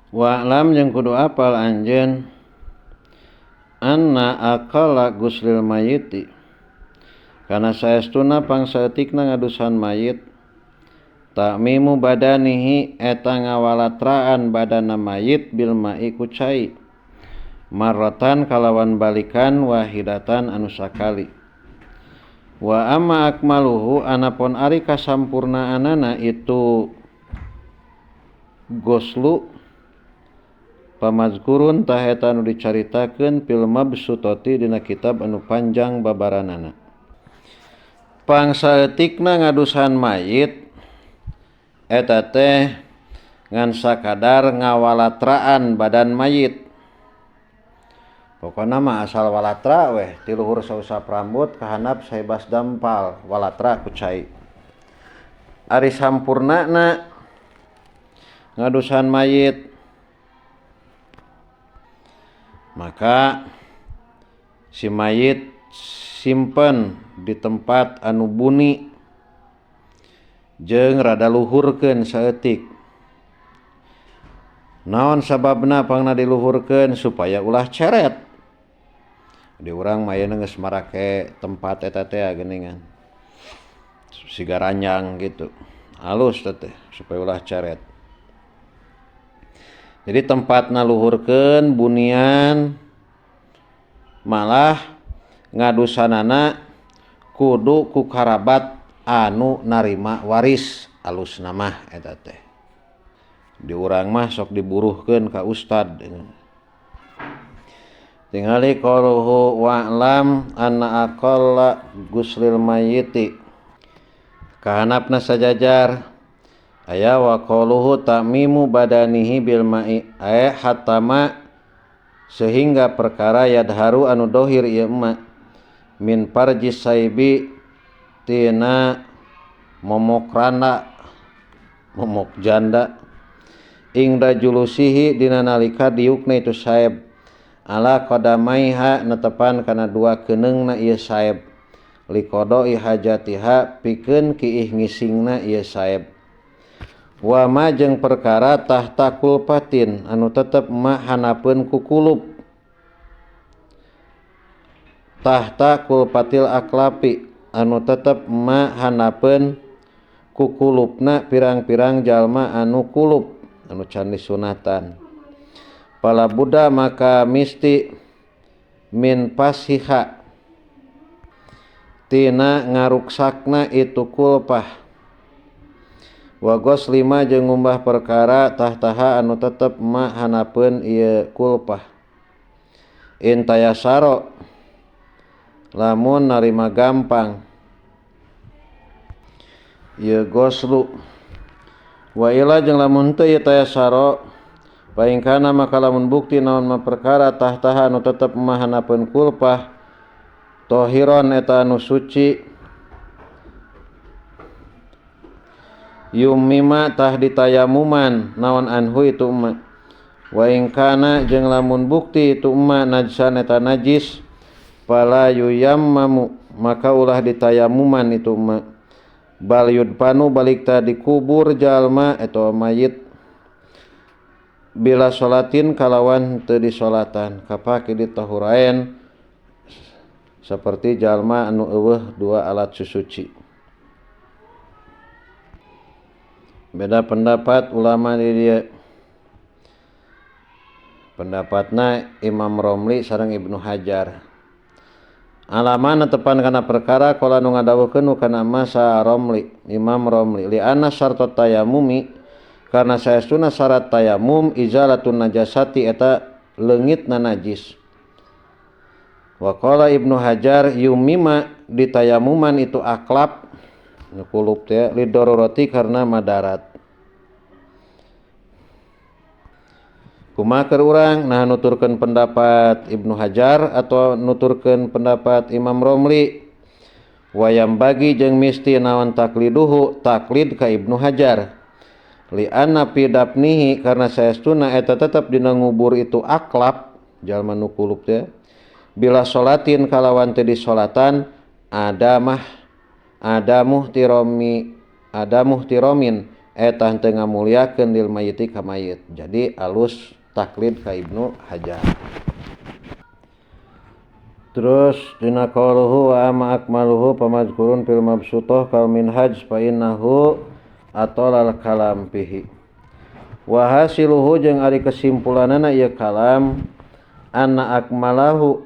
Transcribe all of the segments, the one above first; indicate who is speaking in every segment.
Speaker 1: Wa'lam jeung kudu apal anjeun anna aqalla guslil mayiti kana saestuna pangsaeutikna ngadusan mayit ta'mimu badanihi eta ngawalatraan badana mayit bil ma'i ku cai marratan kalawan balikan wahidatan anu sakali wa amma akmaluhu anapun ari kasampurnaanana itu goslu pamazkurun tah eta anu dicaritakeun fil mabsutati dina kitab anu panjang babaranana. Pangsaeutikna ngadusan mayit eta teh ngan sakadar ngawalatraan badan mayit. Pokona mah asal walatra weh ti luhur sausap rambut kahandap saebas dampal walatra ku cai. Ari sampurnana ngadusan mayit maka si mayit simpen di tempat anu buni jeung rada luhurkeun saeutik. Naon sababna pangna diluhurkeun supaya ulah ceret. Di urang mayana geus marake tempat eta teh geuningan. Siga ranjang gitu. Alus teh supaya ulah ceret. Jadi tempatna luhurkeun bunian malah ngadusanana kudu ku karabat anu narima waris alusna mah eta teh. Di urang mah sok diburuhkeun ka ustad. Tingali qauluhu wa'lam anna aqalla guslil mayyiti kahanapna sajajar aya wa qauluhu ta'mimu badanihi bil ma'i hatama sehingga perkara yadharu anu dohir ieu ma min parjis saibi tina momok janda ingda julusihi dina nalika diukna itu saeb ala qadamaiha netepan kana dua keneungna ieu saeb liqadai hajatiha pikeun kiih ngisingna ieu saeb wa ma jeung perkara tahta kulpatin anu tetep ma hanapeun ku kulup tahta kulpatil aklapi anu tetep ma hanapeun ku kulupna pirang-pirang jalma anu kulup anu can disunatan pala buddha maka misti min pasiha tina ngaruksakna itu kulpah wa goslima jeung ngumbah perkara tahtaha anu tetep ma hanapeun ieu kulpah intayasaro lamun narima gampang ieu goslu wa ila jeung lamun teu ieu tayasaro paing kana maka lamun bukti naon ma perkara tahtaha anu tetep ma hanapeun kulpah tohiron eta anu suci yumima tah ditayamuman naon anhu itu umma wa ing kana jeung lamun bukti itu umma najsan eta najis fala yuyammamu maka ulah ditayamuman itu umma bal yudpanu balik ta dikubur jalma eta mayit bila sholatin kalawan teu disolatan kapake ditahuraen seperti jalma anu eueuh dua alat susuci. Beda pendapat ulama di dia. Pendapatna Imam Romli sareng Ibnu Hajar. Alama netepan kana perkara qala nu ngadawuhkeun kana masa Romli, Imam Romli li anna syartot tayamumi karena saestuna syarat tayamum izalatun najasati eta leungitna najis. Wa qala Ibnu Hajar yumima ditayamuman itu aklab kulup teh lidororoti karena madarat. Kumaha keur urang nah nuturkeun pendapat Ibnu Hajar atau nuturkeun pendapat Imam Romli wayam bagi jeung misti naon takliduhu taklid ka Ibnu Hajar li anna fi dafnihi karena saestuna eta tetep dina ngubur itu aklab jalma nu kulup teh bila sholatin kalawan teu disolatan ada muhtiromin eta henteu ngamuliakeun lil mayyiti ka mayit. Jadi alus taklid ka Ibnu Hajar. Terus dina qauluhu wa amma akmaluhu pamazkurun fil mabsutoh kal minhaj fa innahu atolal kalam fihi. Wa hasiluhu jeung ari kesimpulanana ieu kalam anna akmalahu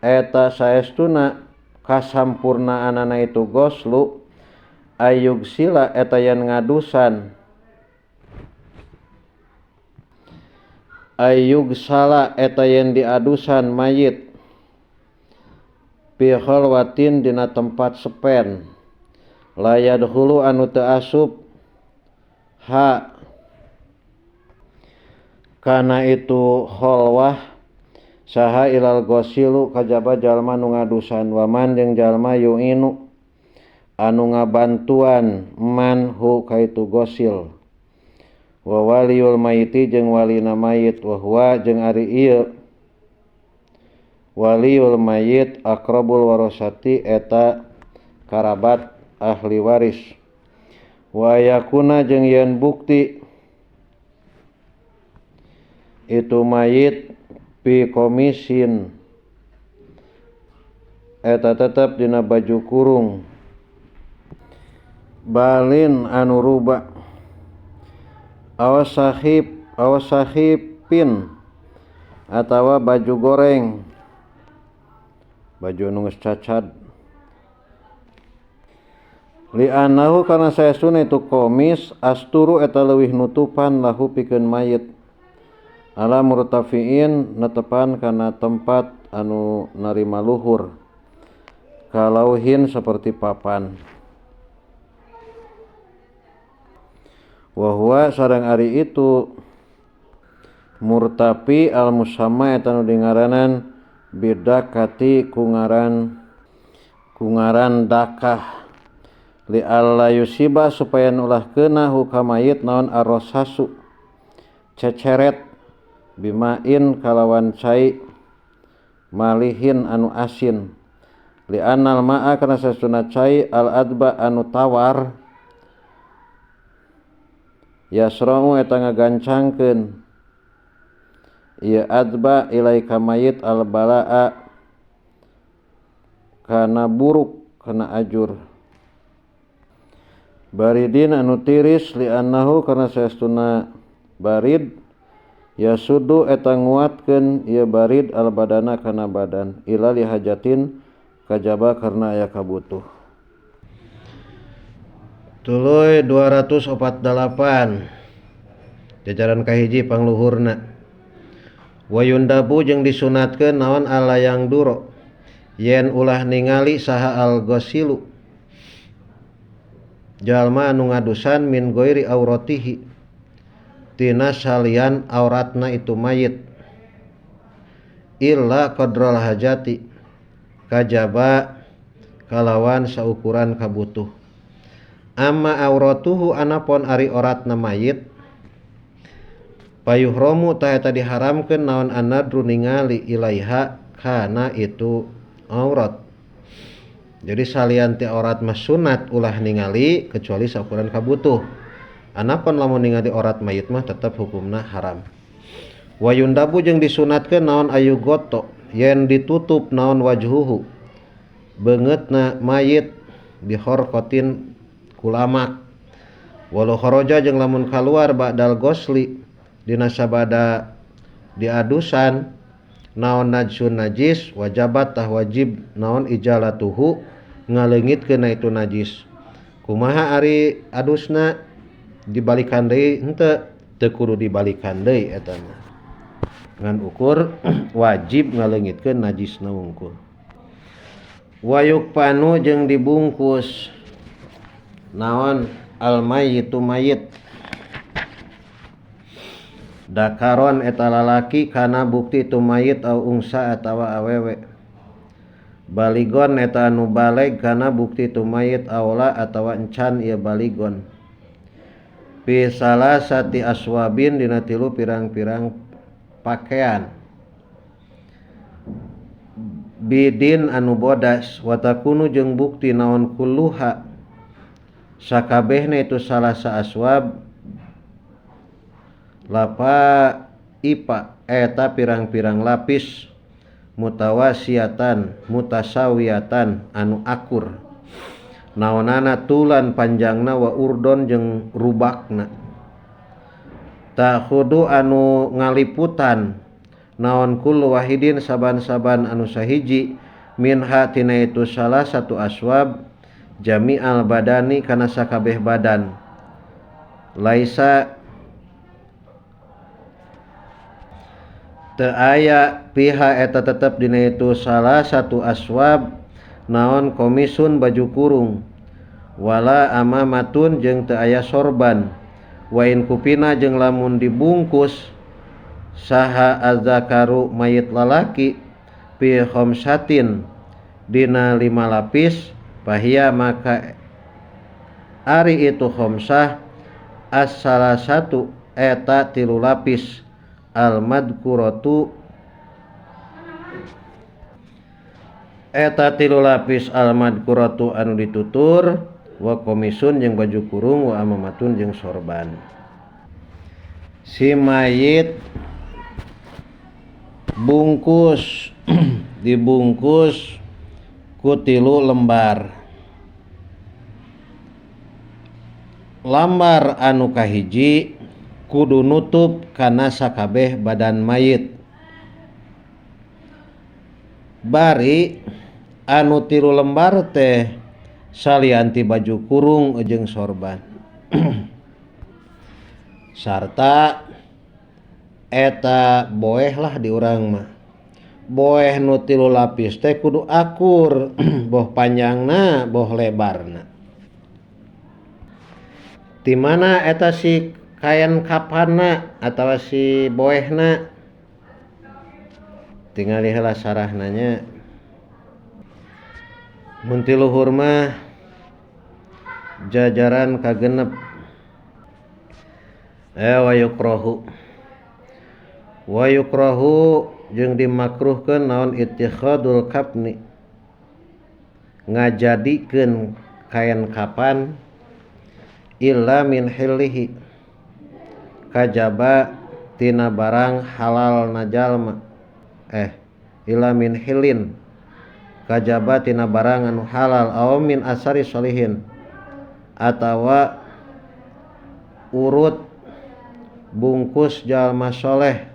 Speaker 1: eta saestuna kasampurnaanana itu goslu ayug sila eta yen ngadusan ayug sala eta yen diadusan mayit fi khalwatin dina tempat sepen layad hulu anu teu asup ha kana itu khalwah saha ilal gosilu kajaba jalma nu ngadusan waman jeung jalma yu'inu anu ngabantuan man hu kaitu gosil wa waliyul mayiti jeung walina mayit wa huwa jeung ari ieu waliyul mayit aqrabul warasati eta karabat ahli waris wa yakuna jeung yen bukti itu mayit pi komisin eta tetep dina baju kurung balin anu ruba awas sahipin atawa baju goreng baju anu geus cacat li anahu kana saestuna itu komis asturu eta leuwih nutupan lahu pikeun mayit ala murtafiin netepan kana tempat anu narima luhur kalauhin seperti papan wa huwa sareng ari itu murtafi al musamma eta nu dingaranan bidakati kungaran dakah li alla yusiba supaya ulah keuna hukamayit naon arrosasu ceceret bimain kalawan cai malihin anu asin li annal ma'a kana sasuna cai al adba anu tawar yasra'u eta ngagancangkeun ieu adba ilaika mayit al balaa kana buruk kana ajur baridin anu tiris li annahu kana saestuna barid yasudu eta nguatkeun ieu barid al badana kana badan ila li hajatin kajaba karna aya kabutuh. Tuluy 248 jajaran kahiji pangluhurna wa yundabu jeung disunatkeun naon alayang duro yen ulah ningali saha al ghasilu jalma anu ngadusan min ghairi auratihi tina salian auratna itu mayit illa qadral hajati kajaba kalawan saukuran kabutuh amma auratuhu anapun ari auratna mayit payuhromu ta eta diharamkeun naon anadru ningali ilaiha kana itu aurat. Jadi salian ti aurat mah sunat ulah ningali kecuali saukuran kabutuh. Anapun lamun ningali aurat mayit mah tetep hukumna haram. Wa yundabu jeung disunatkeun naon ayu goto yen ditutup naon wajhuhu beungeutna mayit bihorqatin kulamak walau kharaja jeung lamun kaluar ba'dal gosli dina sabada diadusan naon najsun najis wajabat tah wajib naon ijalatuhu ngaleungitkeun itu najis kumaha ari adusna dibalikan deui henteu teu kudu dibalikan deui eta mah ngan ukur wajib ngaleungitkeun najisna wungkul wayuk panu jeung dibungkus naon al mayyitu mayit dakaron eta lalaki kana bukti tu mayit au ungsa atawa awewe baligon eta anu baleg kana bukti tu mayit aula atawa encan ieu baligon fi salasati aswabin dina tilu pirang-pirang pakaian bidin anu bodas watakunu jeung bukti naon kulluha sakabehna itu salasa aswab lapa ipa eta pirang-pirang lapis mutawasiatan mutasawiyatan anu akur naonana tulan panjangna wa urdon jeung rubakna takhudu anu ngaliputan naon kullu wahidin saban-saban anu sahiji minha tina itu salah satu aswab jami'al badani kana sakabeh badan laisa teu aya piha eta tetep dina itu salah satu aswab naon komisun baju kurung wala amamatun jeung teu aya sorban wain kupina jeung lamun dibungkus saha azzakaru mayit lalaki fi khamsatin dina 5 lapis fahia maka ari itu khamsah as-salah satu eta 3 lapis al-madkuratu eta 3 lapis al-madkuratu anu ditutur wa komisun jeung baju kurung wa amamatun jeung sorban. Si mayit bungkus dibungkus ku 3 lembar. Lambar anu kahiji kudu nutup kana sakabeh badan mayit. Bari anu 3 lembar teh salianti baju kurung jeung sorban. Sarta eta boeh lah di urang mah. Boeh nu 3 lapis teh kudu akur, boh panjangna, boh lebarna. Di mana eta si kain kapanna atawa si boehna? Tinggal heula sarahna nya. Mun ti luhur mah jajaran kagenep. Wa yukrahu jeung dimakruhkeun naon ittikhadul kafni ngajadikeun kain kapan illa min hillihi kajaba tina barang halal na jalma illa min hilin kajaba tina barang anu halal aw min asari sholihin atawa urut bungkus jalma soleh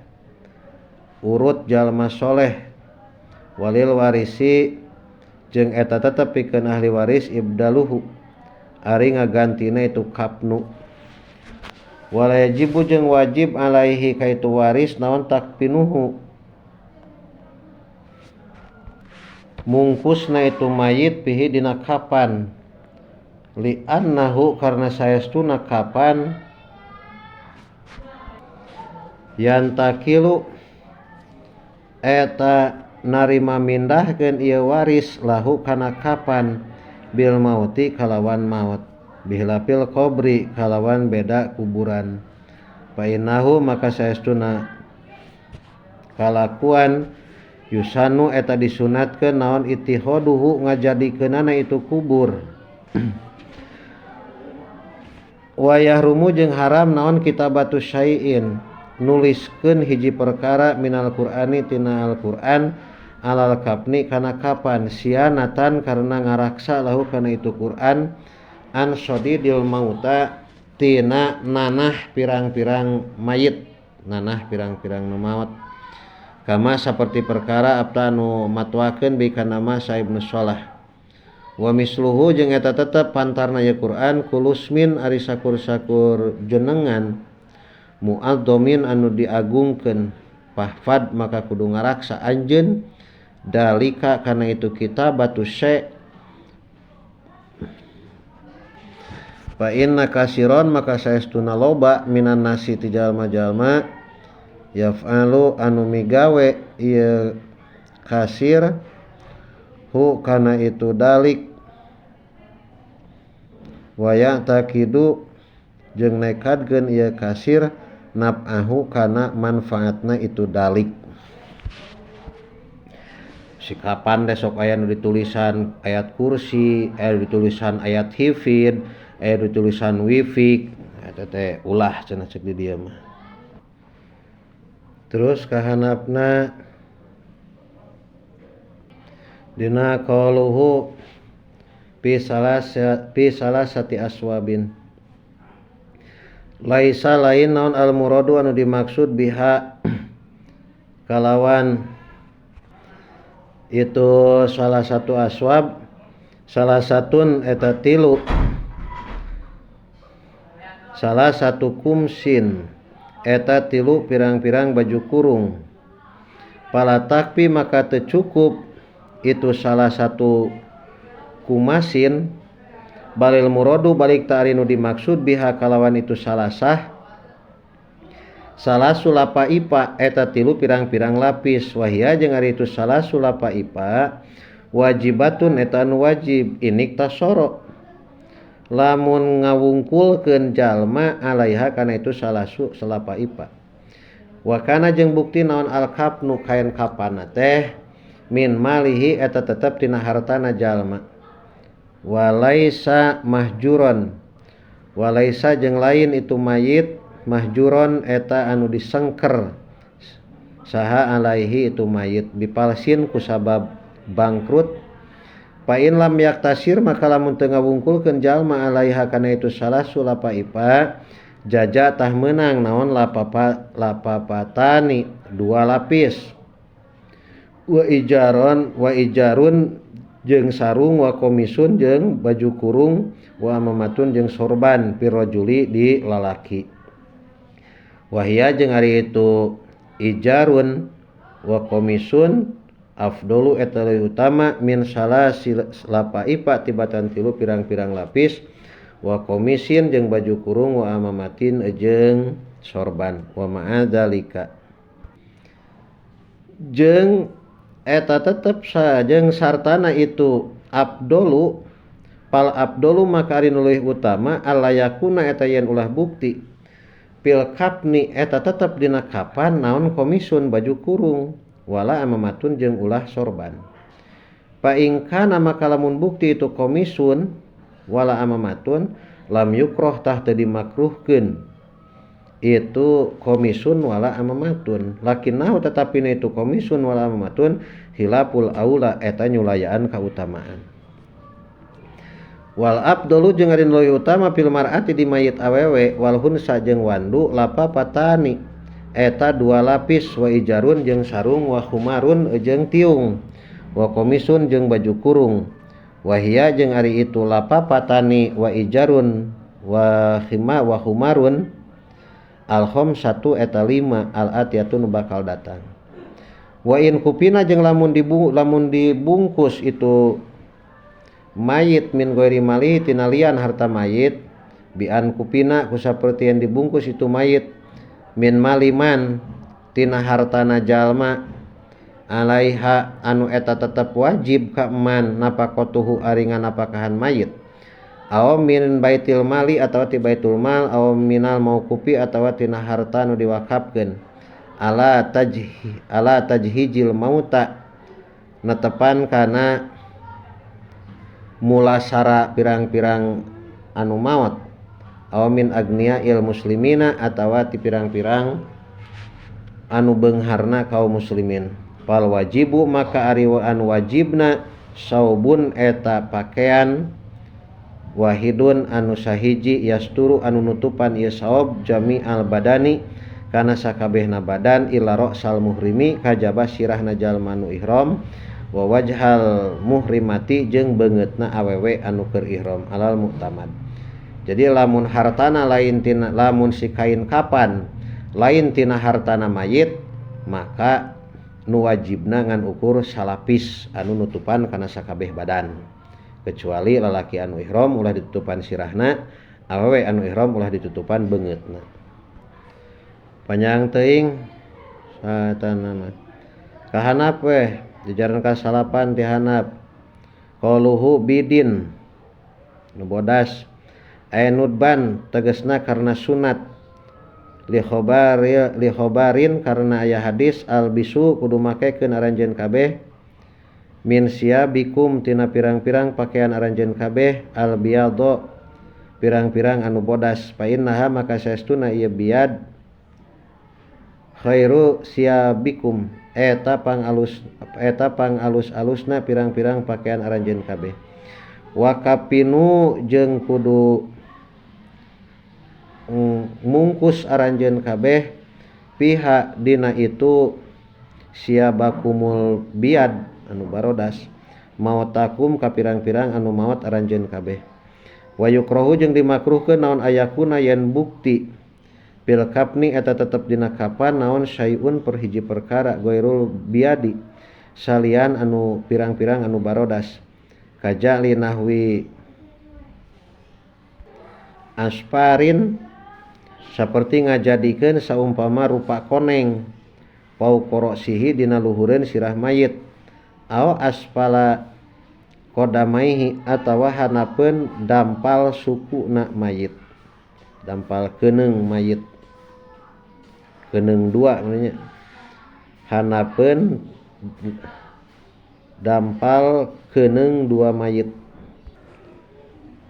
Speaker 1: urut jalma soleh walil warisi jeung eta tetep pikeun ahli waris ibdaluhu ari ngagantina itu kapnu wala yajibu jeung wajib alaihi kaitu waris naon takpinuhu mungkusna itu mayit pihi dina kapan li annahu karna saestuna kapan yantakilu eta narima mindahkeun ieu waris lahu kana kapan bil mauti kalawan maut bihlapil qabri kalawan beda kuburan fa innahu maka saestuna kalakuan yusanu eta disunatkeun naon ittihaduhu ngajadikeunana itu kubur wa yahrumu jeung haram naon kitabatu syai'in nuliskeun hiji perkara minal qur'ani tina al-qur'an alal kapni kana kapan sianatan karena ngaraksa lahu kana itu Quran an shadidil mauta tina nanah pirang-pirang mayit nanah pirang-pirang nu maut kama saperti perkara abtanu matwakeun bi kana ma Ibnu Shalah wa misluhu jeung eta tetep pantarna ieu Quran kulusmin ari sakur-sakur jenengan muadzamin anu diagungkeun fahfad maka kudu ngaraksa anjeun dalika kana itu kitabatu syai' fa inna kasiron maka saestuna loba minan nasi ti jalma-jalma yaf'alu anu migawe ieu kasir hu kana itu dalik wa ya'taqidu jeung nekadkeun ieu kasir naf'ahu kana manfaatna itu dalik si kapan deh sok aya nu ditulisan ayat kursi, ditulisan ayat hifid, aya tulisan wifik eta teh ulah cenah cek di dieu mah. Terus kahanapna dina qauluhu fi salasati aswabin, laisa lain naon al muradu anu dimaksud biha kalawan itu salah satu aswab, salah satun eta tilu, salah satu kumsin eta tilu pirang-pirang baju kurung, pala takfi maka teu cukup itu salah satu kumasin, balil muradu balik ta'ari nu dimaksud biha kalawan itu salasah salah sulapa ipa eta tilu pirang-pirang lapis, wahia jeung ari itu salah sulapa ipa wajibatun eta anu wajib inik tasoro lamun ngawungkulkeun jalma alaiha kana itu salah sulapa ipa. Wa kana jeung bukti naon al kafnu kain kapana teh min malihi eta tetep tina hartana jalma, walaisa mahjuron, walaisa jeung lain itu mayit mahjuron eta anu disengker saha alaihi itu mayit bipalsin kusabab bangkrut, pa in lam yaktasir maka lamun teu ngawungkulkeun jalma alaiha kana itu salah sulapa ipa jaja tah meunang naon lapapatani dua lapis, wa ijarun jeung sarung, wa komisun jeung baju kurung, wa amamatun jeung sorban pirojuli di lalaki. Wahia jeung ari itu ijarun wa komisun afdolu eta leuwih utama min salapa ipa tibatan tilu pirang-pirang lapis, wa komisin jeung baju kurung, wa amamatin jeung sorban, wa ma'adzalika jeung eta tetep sajeng sartana itu abdolu, pal abdolu maka ari nu leuwih utama alayakuna eta yen ulah bukti pil kapni eta tetep dina kapan naon komisun baju kurung, wala amamatun jeung ulah sorban. Pa ingkana maka lamun bukti itu komisun wala amamatun lam yukroh tah teu dimakruhkeun itu komisun wala amamatun, lakinnahu tetapi itu komisun wala amamatun hilaful aula eta nyulayaan kautamaan. Wal abdulu jeung ari leuwih utama fil mar'ati di mayit awewe wal hunsa jeung wandu lapapatani eta dua lapis, wa ijarun jeung sarung, wa humarun jeung tiung, wa komisun jeung baju kurung, wahia jeung ari itu lapapatani wa ijarun wa humarun al khamsatu eta 5 al atiyatun bakal datang. Wa in kupina jeung lamun dibungkus itu mayit min ghairi mali tina lian harta mayit, bi an kupina ku saperti yang dibungkus itu mayit min maliman tina hartana jalma alaiha anu eta tetep wajib ka man napaqatuhu ari nganapakahan mayit, aw min baitil mali atawa ti baitul mal, aw minal mauqufi atawa tina harta nu diwakafkeun, ala tajhijil mauta netepan kana mulasara pirang-pirang anu maot, aw min agniya il muslimina atawa ti pirang-pirang anu beungharna kaum muslimin. Fal wajibu maka ari anu wajibna saubun eta pakaian wahidun anu sahiji yasturu anu nutupan ieu saub jami al badani kana sakabehna badan ila ra'sal muhrimi kajaba sirahna jalma anu ihram, wa wajhal muhrimati jeung beungeutna awewe anu keur ihram alal mu'tamad. Jadi lamun hartana lain tina lamun si kain kapan lain tina hartana mayit maka nu wajibna ngan ukur salapis anu nutupan kana sakabeh badan, kecuali lalaki anu ihram ulah ditutupan sirahna, awewe anu ihram ulah ditutupan beungeutna. Panjang teuing satanana kahanap we dijaran ka salapan ti hanap qauluhu bidin nu bodas ainudban tegasna karena sunat li khobarin karena aya hadis al bisu kudu makekeun aranjeun kabeh min siabikum tina pirang-pirang pakaian aranjeun kabeh al biyadho pirang-pirang anu bodas. Fa innaha maka saestuna ieu biad khairu siabikum eta pangalus-alusna pirang-pirang pakaian aranjeun kabeh. Wa kapinu jeung kudu mungkus aranjeun kabeh piha dina itu siabakumul biad anu barodas mautakum ka pirang-pirang anu maot aranjeun kabeh. Wa yukrahu jeung dimakruhkeun naon ayakuna yen bukti bil kapni eta tetep dina kapan naon syai'un perhiji perkara ghairul biadi salian anu pirang-pirang anu barodas kajali nahwi asparin saperti ngajadikeun saumpama rupa koneng pau korosihi dina luhureun sirah mayit aw aspala kodamaihi atawa hanapeun dampal sukuna mayit dampal keuneng mayit keuneng dua namanya hanapeun dampal keuneng dua mayit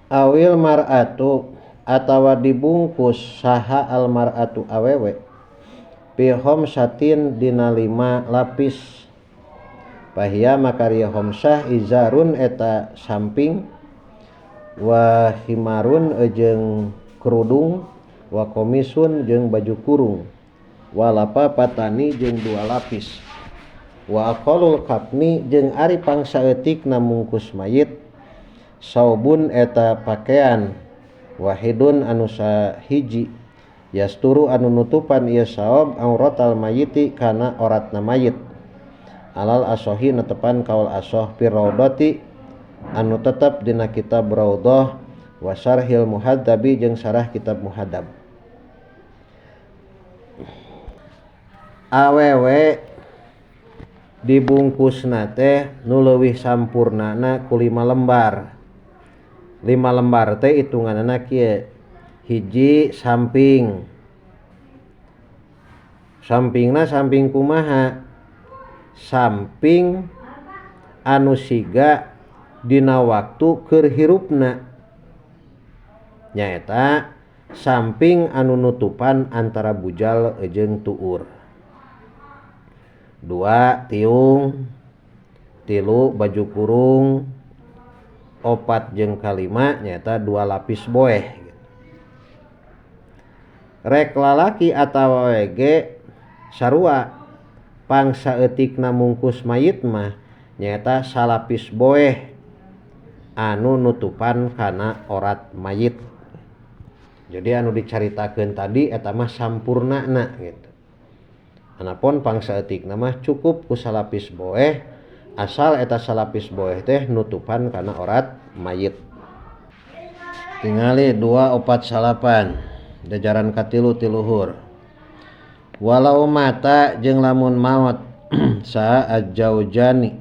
Speaker 1: awil mar'atu atawa dibungkus saha al mar'atu awewe fi khamsatin dina 5 lapis pahia makaria khamsah izarun eta samping wa himarun jeung kerudung wa komisun jeung baju kurung wa lapa patani jeung 2 lapis wa aqalul kafni jeung ari pangsaeutikna mungkus mayit saubun eta pakaian wahidun anu sahiji yasturu anu nutupan ieu saob auratal mayiti kana oratna mayit alal asohi netepan kaul asoh fi raudati anu tetep dina kitab raudhah wa syarhil muhaddabi jeung sarah kitab muhaddab. Awewe dibungkusna teh nu leuwih sampurnana ku 5 lembar. 5 lembar teh hitunganna kieu. Hiji samping. Sampingna samping kumaha? Samping anu siga dina waktu keur hirupna. Nyaeta samping anu nutupan antara bujal jeung tuur. 2 tiung, 3 baju kurung, 4 jeung kalima nyaeta 2 lapis boeh. Rek lalaki atawa wege sarua pangsaeutikna mungkus mayit mah nyaeta salapis boeh anu nutupan kana orat mayit. Jadi anu dicaritakeun tadi eta mah sampurnana gitu. Anapun pangsaeutikna mah cukup ku salapis boeh asal eta salapis boeh teh nutupan kana orat mayit. Tingali 248 jajaran katilu ti luhur. Walau mata jeung lamun maot saha ajaujani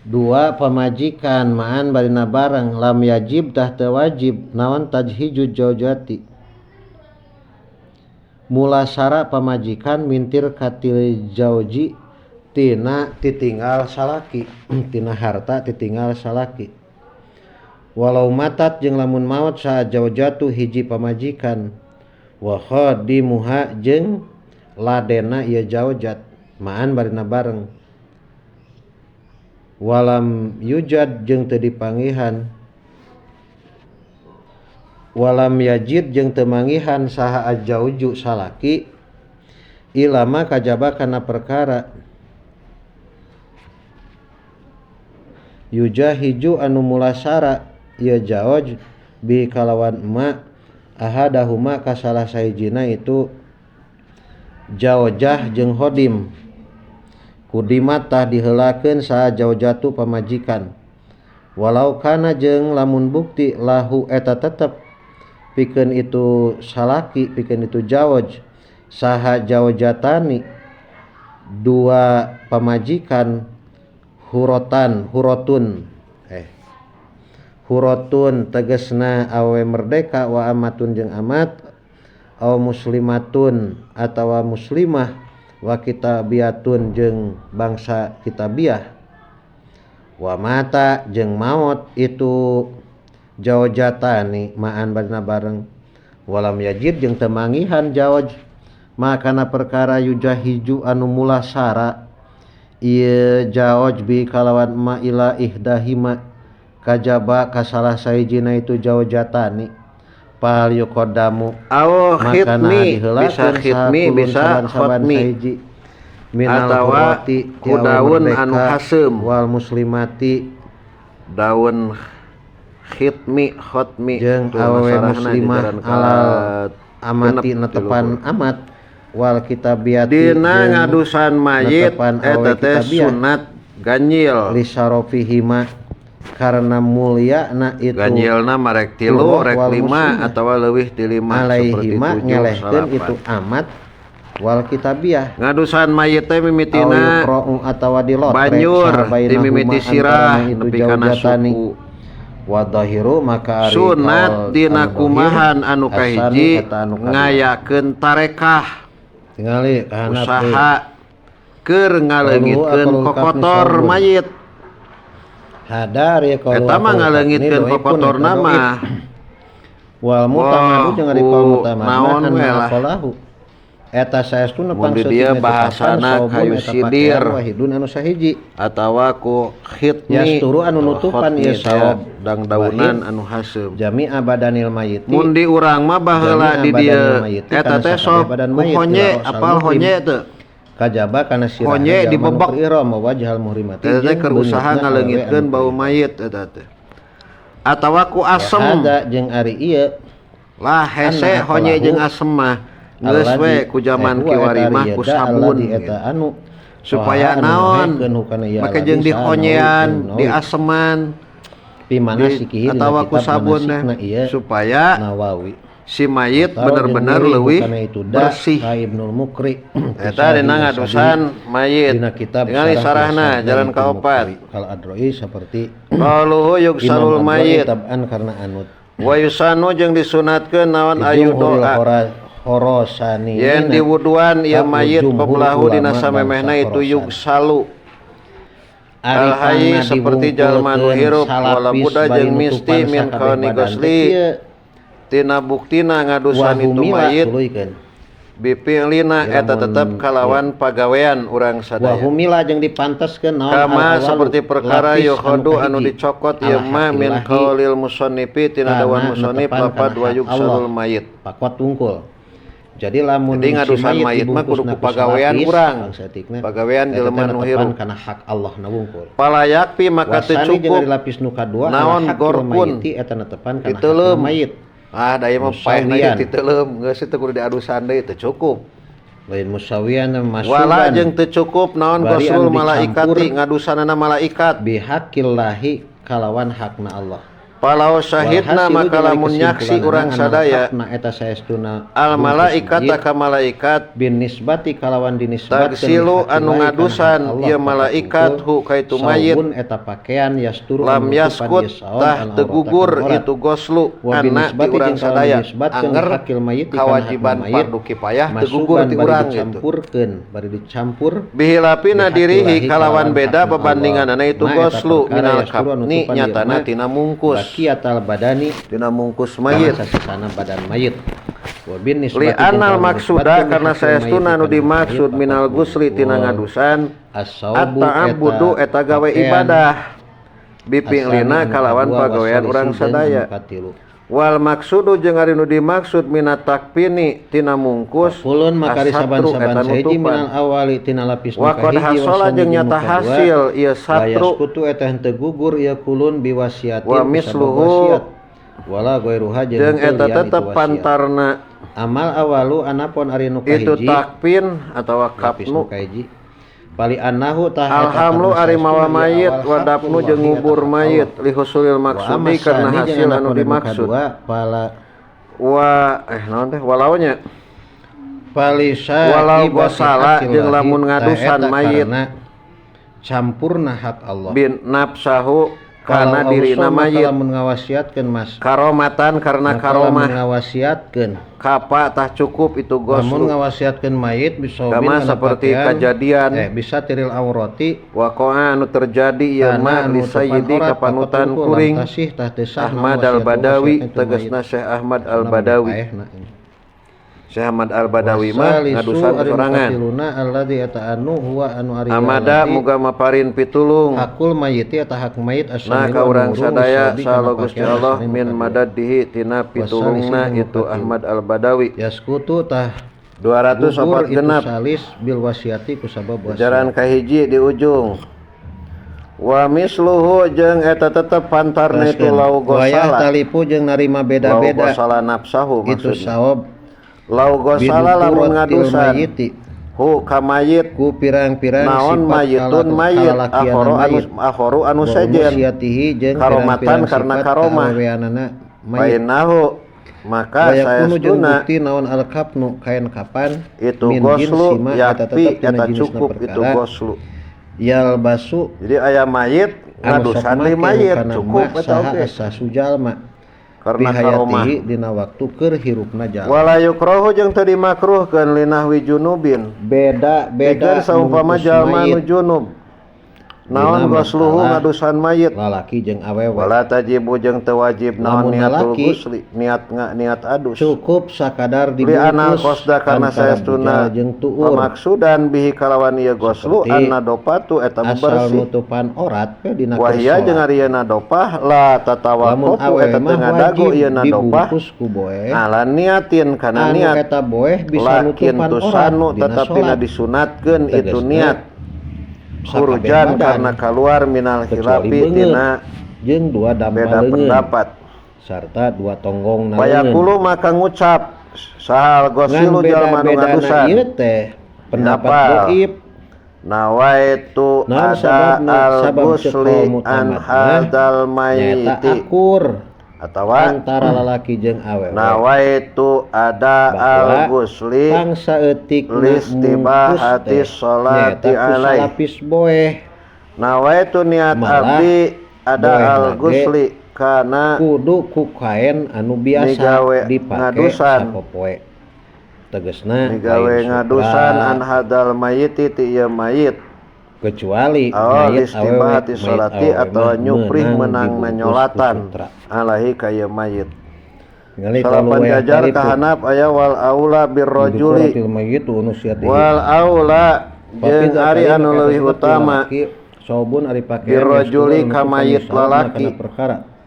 Speaker 1: 2 pamajikan ma'an barina bareng lam yajib tah teu wajib naon tajhiju jaujati mula sara pamajikan mintir katil jauji tina titinggal salaki tina harta titinggal salaki. Walau matat jeung lamun maot saha jaujatu hiji pamajikan wa khadimuha jeung ladena ieu jaujat ma'an barina bareng walam yujad jeung teu dipanggihan walam yajid jeung teu manggihan saha ajauju salaki ilama kajaba kana perkara yujahiju anu mulasara ieu jauj bi kalawan ma ahadahuma ka salah sahijina itu jaujah jeung hodim kudimat tah diheulakeun saha jaujatu pamajikan walau kana jeung lamun bukti lahu eta tetep pikeun itu salaki pikeun itu jauj saha jaujatani 2 pamajikan hurotun tegesna awe merdeka wa amatun jeung amat aw muslimatun atawa muslimah wa kitabiyatun jeung bangsa kitabiah wa mata jeung maot itu Jawjatani ma'an badna bareng walam yajid jeung teu mangihan jawj makana perkara yujahiju anu mulasara ieu jawj bi kalawan ma ila ihdahima kajaba ka salah sahijina itu jawjatani pal yuqaddamu
Speaker 2: khitmi bisa khitmi bisa khotmi atawa ku daun anu hasem
Speaker 1: wal muslimati
Speaker 2: daun khitmi khotmi
Speaker 1: jeung awewe muslimah alal amati netepan amat wal kitabiyati
Speaker 2: dina ngadusan mayit eta teh sunat ganjil
Speaker 1: li syarafihima karena mulyana itu
Speaker 2: ganjilna marek 3 rek 5 atawa leuwih ti 5
Speaker 1: seperti ngelehkeun itu amat wal kitabiyah
Speaker 2: ngadusan mayit teh mimitina
Speaker 1: atawa dilotrek
Speaker 2: banjur ti mimiti sirah nepi kana suku
Speaker 1: wadahiru maka ari
Speaker 2: sunat dina kumahan anu kahiji ngayakeun tarekah
Speaker 1: tingali
Speaker 2: usaha keur ngaleungitkeun kokotor mayit
Speaker 1: hadar ya kalau
Speaker 2: eta mah ngaleungitkeun kokotorna mah
Speaker 1: wal mutamadu jeung ari qaul mutamadu naon eta saestuna
Speaker 2: pangseut dia bahasana kayu sidir
Speaker 1: wahidun anu sahiji
Speaker 2: atawa ku khitmi
Speaker 1: yasturu anu nutupan ieu sawab
Speaker 2: dang daunan anu hasem
Speaker 1: jami'a badanil mayit
Speaker 2: mun di urang mah baheula di dieu eta teh sok honye apal honye teu
Speaker 1: kajaba kana sirah
Speaker 2: honye dibebek
Speaker 1: ihram wajhal muhrimati
Speaker 2: eta teh keur usaha ngaleungitkeun bau mayit eta teh atawa ku asem
Speaker 1: ada jeung ari ieu
Speaker 2: lah hese honye jeung asem mah geus we ku zaman kiwari mah ku sabun supaya naon make jeung dihonyean diaseman
Speaker 1: pimana sikieu
Speaker 2: atawa ku sabun supaya si mayit bener-bener leuwih bersih
Speaker 1: Ibnul Muqri
Speaker 2: eta dina ngadusan mayit ningali sarahna jalan kaopat
Speaker 1: kal adroi saperti
Speaker 2: qaluhu yugsalul mayit
Speaker 1: karena anut
Speaker 2: wa yusanu jeung disunatkeun naon ayu doa
Speaker 1: horosani
Speaker 2: yen diwuduan ieu mayit qablahu dina samemehna itu yugsalu alhayi seperti jalma nu hirup wala buda jeung misti min kauni gosli tina buktina ngadusan itu mayit bipilina eta tetep kalawan pagawean urang sadaya
Speaker 1: wahumila jeung dipanteskeun naon
Speaker 2: kama seperti perkara yukhadu anu dicokot ieu mah min qaulil musannifi tina dawan musannif lapad wa yugsalul mayit
Speaker 1: pakot tungkul jadi lamun
Speaker 2: ngadusan mayit mah kudu ku pagawean urang pagawean jelema nu hirup
Speaker 1: kana hak Allah na wungkul
Speaker 2: palayak pi maka teu cukup
Speaker 1: lapis nu kadua
Speaker 2: naon gorpun
Speaker 1: eta netepan kana hak mayit
Speaker 2: daya mah paehna ti teuleum geus teu kudu diadusan deui teu cukup
Speaker 1: lain musawiyan masukan
Speaker 2: wala jeung teu cukup naon gosul malaikati ngadusanana malaikat
Speaker 1: bihaqillahi kalawan hakna Allah
Speaker 2: palau syahidna maka lamun nyaksi urang sadaya
Speaker 1: eta saestuna
Speaker 2: al malaikat ka malaikat
Speaker 1: bin nisbati kalawan dinisbatkeun
Speaker 2: tagsilu anu ngadusan ieu malaikat hu kaitu mayit
Speaker 1: eta pakaian yasturu
Speaker 2: lam yaskut tah tegugur itu goslu anna di urang sadaya anger kawajiban fardu kifayah tegugur ti urang
Speaker 1: dicampurkeun bari dicampur
Speaker 2: bihilapina dirihi kalawan beda pebandinganana itu goslu minal kafni nyatana tina mungkus
Speaker 1: kiatal badani
Speaker 2: tina mungkus mayit
Speaker 1: sasana badan mayit wa bin
Speaker 2: nisbati li anal maksuda karena saestuna nu dimaksud minal gusli tina ngadusan at-ta'abbudu eta gawe ibadah bipilina kalawan pagawean urang sadaya wal maksudu jeung ari nu dimaksud minat takpini tina mungkus
Speaker 1: ulun makari saban-saban saji minal awali tina lapis
Speaker 2: wa qad hasala jeung nyata hasil ieu satru
Speaker 1: kutu eta henteu gugur ieu kulun biwasiati
Speaker 2: wa misluhu
Speaker 1: wala ghairuha
Speaker 2: jeung eta tetep pantarna
Speaker 1: amal awalu anapun ari nu kahiji
Speaker 2: itu takpin atawa kapnu
Speaker 1: kahiji bali annahu
Speaker 2: alhamlu ari mawa mayit wa dafnu jeung ngubur mayit li husulil maksudi karena hasil anu dimaksud
Speaker 1: pala
Speaker 2: wa naon teh walaunya
Speaker 1: palisa
Speaker 2: walau gosala jeung lamun ngadusan mayit
Speaker 1: campurna hak Allah
Speaker 2: bin nafsahu kana dirina mayit
Speaker 1: lamun ngawasiatkeun Mas
Speaker 2: karomatan karena karomah
Speaker 1: ngawasiatkeun
Speaker 2: kapa tah cukup itu
Speaker 1: lamun
Speaker 2: goslu
Speaker 1: ngawasiatkeun mayit bisa
Speaker 2: kama seperti kejadian
Speaker 1: bisa tiril aurati
Speaker 2: waqa'a anu terjadi ieu mah li sayyidi kapanutan kuring Ahmad Al-Badawi tegasna Syekh Ahmad Al-Badawi Syekh Ahmad Al-Badawi mah ngadusan sorangan amada muga maparin pitulung
Speaker 1: hakul mayiti eta hak mayit
Speaker 2: nah ka urang sadaya saha Gusti Allah min madadihi tina pitulungna itu Ahmad Al-Badawi
Speaker 1: yaskutu tah
Speaker 2: 204 genap
Speaker 1: salis bil wasiati ku sabab wasiat
Speaker 2: jaran kahiji di ujung wa misluhu jeung eta tetep pantarna itu lau gosala
Speaker 1: talipu jeung narima beda-beda
Speaker 2: lau gosala nafsahu
Speaker 1: itu sawab
Speaker 2: lau gosala lamun ngadusan hu kamayit
Speaker 1: ku pirang-pirang
Speaker 2: naon mayitun mayit akhoru anu sejen karomatan karena karomah bainahu maka saestuna
Speaker 1: naon al-kafnu kain kapan
Speaker 2: itu goslu yakfi eta cukup itu goslu
Speaker 1: yal basu
Speaker 2: jadi aya mayit ngadusan li mayit cukup eta oge
Speaker 1: sujalma
Speaker 2: karena karomah
Speaker 1: dina waktu keur hirupna jalan
Speaker 2: wala yukrahu jeung teu dimakruhkeun linahwi junubin
Speaker 1: beda
Speaker 2: saumpama jalma nu junub naon gosluhu ngadusan mayit
Speaker 1: lalaki jeung awewe
Speaker 2: wala tajibu jeung teu wajib naon niatul gusli niat adus
Speaker 1: cukup sakadar
Speaker 2: dibungkus li ana qasda kana saestuna maksudan bihi kalawan ieu goslu annadopatu eta bersih
Speaker 1: nutupan orat pe dina
Speaker 2: wahia jeung ari nadopah la tatawaqafu eta teu ngadagu ieu nadopah ala niatin kana niat
Speaker 1: eta boeh bisa nutupan
Speaker 2: orat tetapi disunatkeun itu niat hurujan karena keluar minal khilafi tina
Speaker 1: jeung dua
Speaker 2: beda pendapat
Speaker 1: sarta dua tonggong na
Speaker 2: bayakulu maka ngucap sahal gosilu jalma nu ngadusan
Speaker 1: ieu teh pendapat dhaif
Speaker 2: nawaitu ada al-gusli an hadzal mayyiti atawa
Speaker 1: antara lalaki jeung awewe
Speaker 2: nawaitu ada al-gusli
Speaker 1: bangsa eutik
Speaker 2: listibahati sholati alaihi
Speaker 1: lapis boeh
Speaker 2: nawaitu niat abdi ada al-gusli kana
Speaker 1: kudu ku kain anu biasa dipake sapopoe tegasna
Speaker 2: digawe ngadusan an hadal mayyiti ti ieu mayit
Speaker 1: kecuali
Speaker 2: mayit istibahati sholati atau nyuprih menang nyolatan alahi ka ieu mayit salapan jajar kahanap aya wal aula birrajuli wal aula jeung ari anu leuwih utama
Speaker 1: saubun ari pakaian
Speaker 2: birrajuli ka mayit lalaki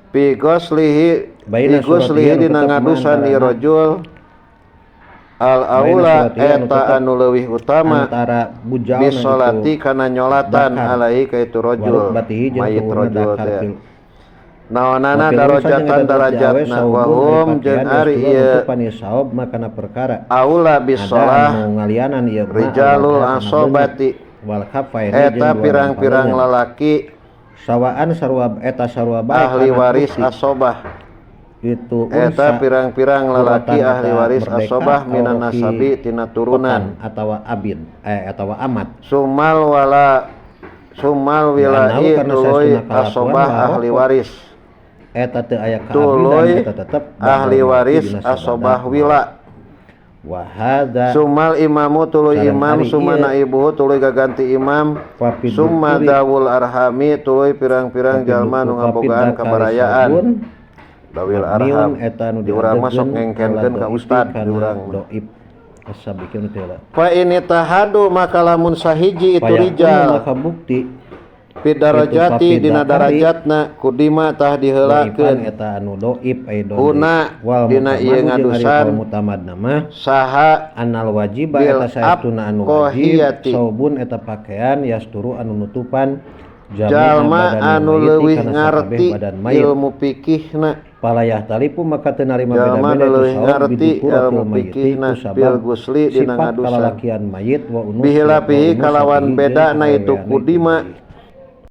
Speaker 2: bi goslihi dina ngadusan di rajul al aula eta anu leuwih utama bisolati kana nyolatan alaihi ka itu rajul mayit rajul teh naonana darajatna wa hum jeung ari ieu
Speaker 1: makana perkara
Speaker 2: aula bisolah rijalul asobati eta pirang-pirang lalaki
Speaker 1: sawaan sarwa eta sarwa
Speaker 2: ahli waris asobah
Speaker 1: itu
Speaker 2: eta pirang-pirang lalaki ahli waris asobah minan nasabi tina turunan
Speaker 1: atawa abid atawa amat
Speaker 2: sumal wilahi tuluy asobah ahli waris
Speaker 1: eta teu aya
Speaker 2: tuluy ahli waris asobah wila sumal imamu tuluy imam sumana ibuhu tuluy gaganti imam summa dawul arhami tuluy pirang-pirang jalma nu ngabogaan kabarayaan dawil arham di urang masuk ngengkenkeun ka ustad di urang asa bikin teh fa ini tahadu maka lamun sahiji itu rijal
Speaker 1: maka bukti
Speaker 2: pidarajati dina darajatna kudima tah diheulakeun
Speaker 1: eta anu dhaif
Speaker 2: una dina ieu ngadusan saha
Speaker 1: anal wajib eta saestuna anu wajib saubun eta pakaian yasturu anu nutupan
Speaker 2: jalma anu leuwih ngarti ilmu fikihna
Speaker 1: palayah talipu maka teu narima
Speaker 2: beda-beda leuwih ngarti ilmu fikihna bil gusli dina ngadusan
Speaker 1: kalalakian mayit wa unus
Speaker 2: bihilapihi kalawan bedana itu kudima